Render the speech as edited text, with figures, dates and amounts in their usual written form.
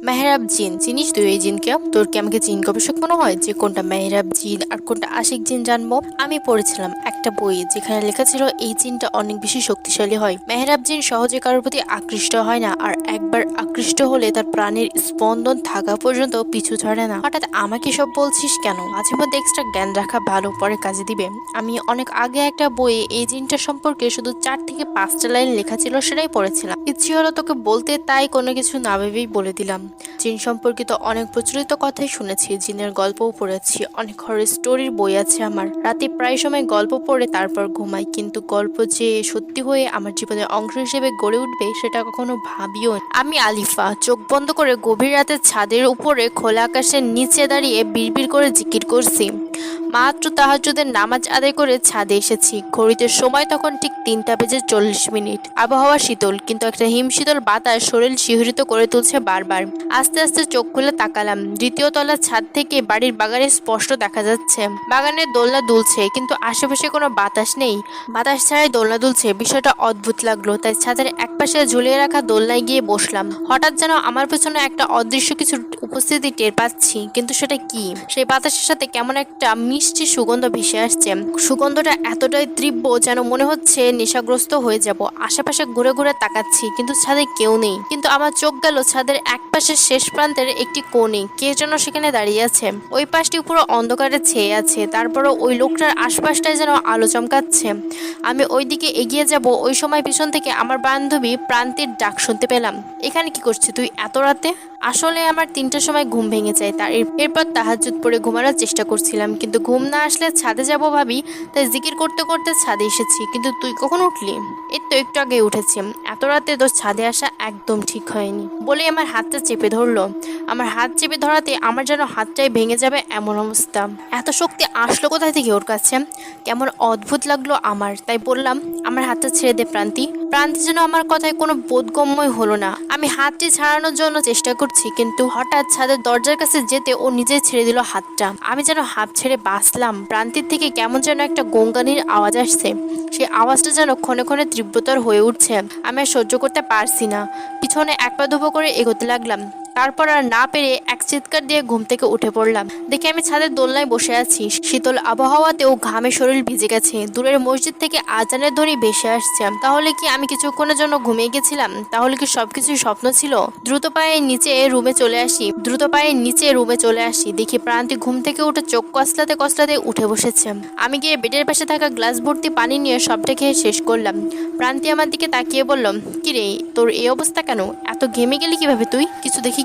মেহরাব জিন চিনিস তুই এই জিনকে? তোর কি আমাকে জিন গবেষক মনে হয় যে কোনটা মেহরাব জিন আর কোনটা আশিক জিন জানবো? আমি পড়েছিলাম একটা বই যেখানে লেখা ছিল এই জিনটা অনেক বেশি শক্তিশালী হয়। মেহরাব জিন সহজে কারোর প্রতি আকৃষ্ট হয় না, আর একবার আকৃষ্ট হলে তার প্রাণের স্পন্দন থাকা পর্যন্ত পিছু ছাড়ে না। হঠাৎ আমাকে সব বলছিস কেন? মাঝে মধ্যে এক্সট্রা জ্ঞান রাখা ভালো, পরে কাজে দিবে। আমি অনেক আগে একটা বইয়ে এই জিনটা সম্পর্কে শুধু 4 থেকে 5টা লাইন লেখা ছিল, সেটাই পড়েছিলাম। ইচ্ছে হলো তোকে বলতে, তাই কোনো কিছু না ভেবেই বলে দিলাম। জিন সম্পর্কিত অনেক প্রচলিত কথাই শুনেছি, জিনের গল্পও পড়েছি, অনেক হরর স্টোরির বই আছে আমার। রাতে প্রায় সময় গল্প পড়ে তারপর ঘুমাই, কিন্তু গল্প যে সত্যি হয়ে আমার জীবনের অংশ হিসেবে গড়ে উঠবে সেটা কখনো ভাবিও নি। আমি আলিফা, চোখ বন্ধ করে গভীর রাতে ছাদের উপরে খোলা আকাশের নিচে দাঁড়িয়ে বিড়বিড় করে জিকির করছি। মাত্র তাহাজ্জুদের নামাজ আদায় করে ছাদে এসেছি। ঘড়িতে সময় তখন ঠিক 3টা বেজে 40 মিনিট। আবহাওয়া শীতল, কিন্তু একটা হিমশীতল বাতাস শরীর শিহরিত করে তুলছে বারবার। আস্তে আস্তে চোখ খুলে তাকালাম। দ্বিতীয় তলার ছাদ থেকে বাড়ির বাগানে স্পষ্ট দেখা যাচ্ছে। বাগানের দোলনা দুলছে, কিন্তু আশেপাশে কোনো বাতাস নেই। বাতাস ছাড়াই দোলনা দুলছে, বিষয়টা অদ্ভুত লাগলো। তাই ছাদের একপাশে ঝুলিয়ে রাখা দোলনায় গিয়ে বসলাম। হঠাৎ যেন আমার পেছনে একটা অদৃশ্য কিছুর উপস্থিতি টের পাচ্ছি, কিন্তু সেটা কি? সেই বাতাসের সাথে কেমন একটা মিষ্টি সুগন্ধ ভেসে আসছে। সুগন্ধটা এতটাই তীব্র যেন মনে হচ্ছে নেশাগ্রস্ত হয়ে যাব। আশেপাশে ঘুরে ঘুরে তাকাচ্ছি, কিন্তু ছাদে কেউ নেই। কিন্তু আমার চোখ গেল ছাদের এক পাশের শেষ প্রান্তের একটি কোণে। কে যেন সেখানে দাঁড়িয়ে আছে। ওই পাশটি পুরো অন্ধকারে ছেয়ে আছে, তারপরও ওই লোকটার আশপাশটায় যেন আলো চমকাচ্ছে। আমি ওই দিকে এগিয়ে যাব, ওই সময় পিছন থেকে আমার বান্ধবী প্রান্তির ডাক শুনতে পেলাম। এখানে কি করছিস তুই এত রাতে? আসলে আমার 3টার সময় ঘুম ভেঙে যায়, এরপর তাহাজ্জুদ পড়ে ঘুমানোর চেষ্টা করছিলাম, কিন্তু ঘুম না আসলে ছাদে যাব ভাবি, তাই জিকির করতে করতে ছাদে এসেছি। কিন্তু তুই কখন উঠলি? এই তো একটু আগে উঠেছি। এত রাতে তোর ছাদে আসা একদম ঠিক হয়নি, বলে আমার হাতটা চেপে ধরলো। আমার হাত চেপে ধরাতে আমার যেন হাতটাই ভেঙে যাবে এমন অবস্থা। এত শক্তি আসলো কোথায় থেকে ওর কাছে? কেমন অদ্ভুত লাগলো আমার, তাই বললাম, আমার হাতটা ছেড়ে দে প্রান্তি। প্রান্তি যেন আমার কথায় কোনো বোধগম্যই হলো না। আমি হাতটি ছাড়ানোর জন্য চেষ্টা করছি, কিন্তু হঠাৎ ছাদের দরজার কাছে যেতে ও নিজেই ছেড়ে দিল হাতটা। আমি যেন হাত ছেড়ে বাঁচলাম। প্রান্তির থেকে কেমন যেন একটা গঙ্গানির আওয়াজ আসছে। সেই আওয়াজটা যেন ক্ষণে ক্ষণে তীব্রতর হয়ে উঠছে। আমি আর সহ্য করতে পারছি না। পিছনে এক পা দুপা করে এগোতে লাগলাম। তারপর আর না পেরে এক চিৎকার দিয়ে ঘুম থেকে উঠে পড়লাম। দেখি আমি ছাদের দোলনায় বসে আছি। শীতল আবহাওয়াতেও ঘামে শরীর ভিজে গেছে। দূরের মসজিদ থেকে আজানের ধ্বনি ভেসে আসছে। তাহলে কি আমি কিছুক্ষণের জন্য ঘুমিয়ে গেছিলাম? তাহলে কি সবকিছুই স্বপ্ন ছিল? দ্রুত পায়ে নিচে রুমে চলে আসি। দেখি প্রান্তি ঘুম থেকে উঠে চোখ কসলাতে কসলাতে উঠে বসেছে। আমি গিয়ে বেডের পাশে থাকা গ্লাস ভর্তি পানি নিয়ে সবটা খেয়ে শেষ করলাম। প্রান্তি আমার দিকে তাকিয়ে বলল, কি রে, তোর এই অবস্থা কেন? এত ঘেমে গেলি কিভাবে তুই? কিছু দেখি